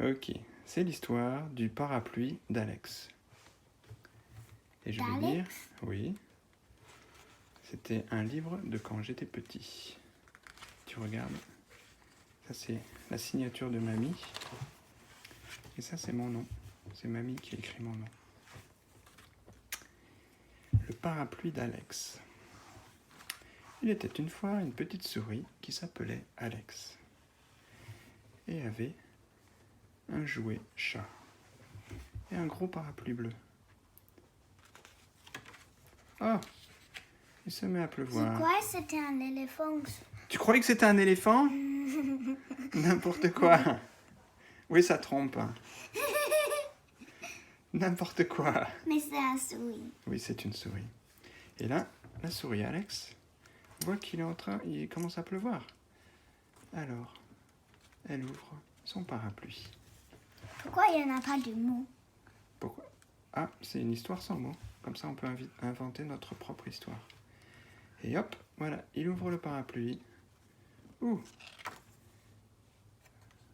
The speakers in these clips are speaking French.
Ok, c'est l'histoire du parapluie d'Alex. Et je vais lire, oui, c'était un livre de quand j'étais petit. Tu regardes, ça c'est la signature de mamie. Et ça c'est mon nom, c'est mamie qui a écrit mon nom. Le parapluie d'Alex. Il était une fois une petite souris qui s'appelait Alex. Et avait un jouet chat. Et un gros parapluie bleu. Oh, il se met à pleuvoir. Je croyais que c'était un éléphant. Tu croyais que c'était un éléphant? N'importe quoi. Oui, ça trompe. N'importe quoi. Mais c'est un souris. Oui, c'est une souris. Et là, la souris Alex voit qu'il est en train, il commence à pleuvoir. Alors, elle ouvre son parapluie. Pourquoi il n'y en a pas de mots? Pourquoi? Ah, c'est une histoire sans mots. Comme ça, on peut inventer notre propre histoire. Et hop, voilà, il ouvre le parapluie. Ouh!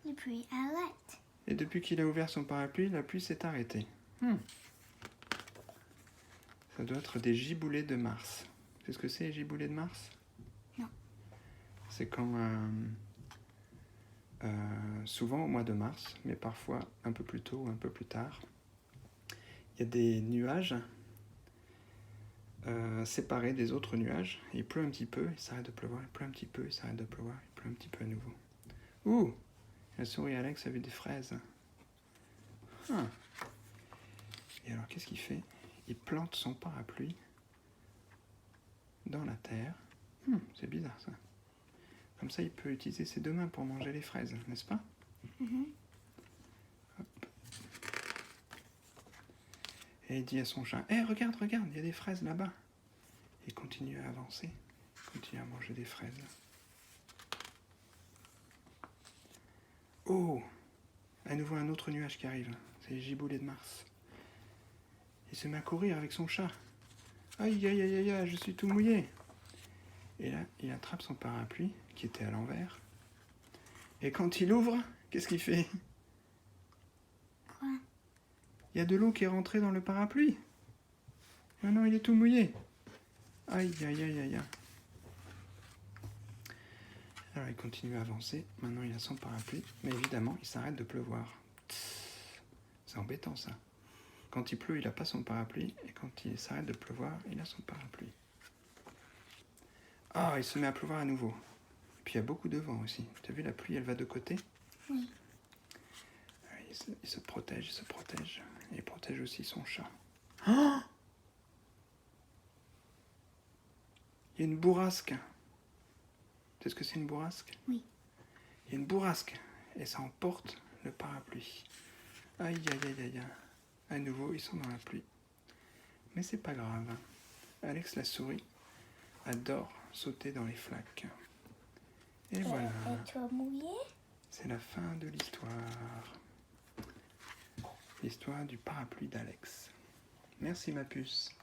Et puis arrête. Et depuis qu'il a ouvert son parapluie, la pluie s'est arrêtée. Ça doit être des giboulées de Mars. C'est ce que c'est, les giboulées de Mars? Non. C'est quand, souvent au mois de mars, mais parfois un peu plus tôt ou un peu plus tard, il y a des nuages séparés des autres nuages. Il pleut un petit peu, il s'arrête de pleuvoir, il pleut un petit peu, il s'arrête de pleuvoir, il pleut un petit peu à nouveau. Ouh! La souris Alex a vu des fraises. Et alors, qu'est-ce qu'il fait? Il plante son parapluie dans la terre. C'est bizarre, ça. Comme ça, il peut utiliser ses deux mains pour manger les fraises, n'est-ce pas? Hop. Et il dit à son chat, « Hé, regarde, il y a des fraises là-bas. » Il continue à avancer, il continue à manger des fraises. Oh! À nouveau un autre nuage qui arrive. C'est les giboulées de Mars. Il se met à courir avec son chat. Aïe, aïe, aïe, aïe, je suis tout mouillé. Et là, il attrape son parapluie, qui était à l'envers. Et quand il ouvre, qu'est-ce qu'il fait? Quoi? Il y a de l'eau qui est rentrée dans le parapluie. Maintenant, il est tout mouillé. Aïe, aïe, aïe, aïe. Alors, il continue à avancer. Maintenant, il a son parapluie. Mais évidemment, il s'arrête de pleuvoir. C'est embêtant, ça. Quand il pleut, il n'a pas son parapluie. Et quand il s'arrête de pleuvoir, il a son parapluie. Ah, il se met à pleuvoir à nouveau. Et puis, il y a beaucoup de vent aussi. Tu as vu, la pluie, elle va de côté? Oui. Il se protège, il se protège. Et il protège aussi son chat. Oh! Il y a une bourrasque. Tu sais ce que c'est une bourrasque? Oui. Il y a une bourrasque. Et ça emporte le parapluie. Aïe, aïe, aïe, aïe. À nouveau, ils sont dans la pluie. Mais c'est pas grave. Alex la souris adore sauter dans les flaques. Et voilà. Et toi mouillé? C'est la fin de l'histoire. L'histoire du parapluie d'Alex. Merci ma puce.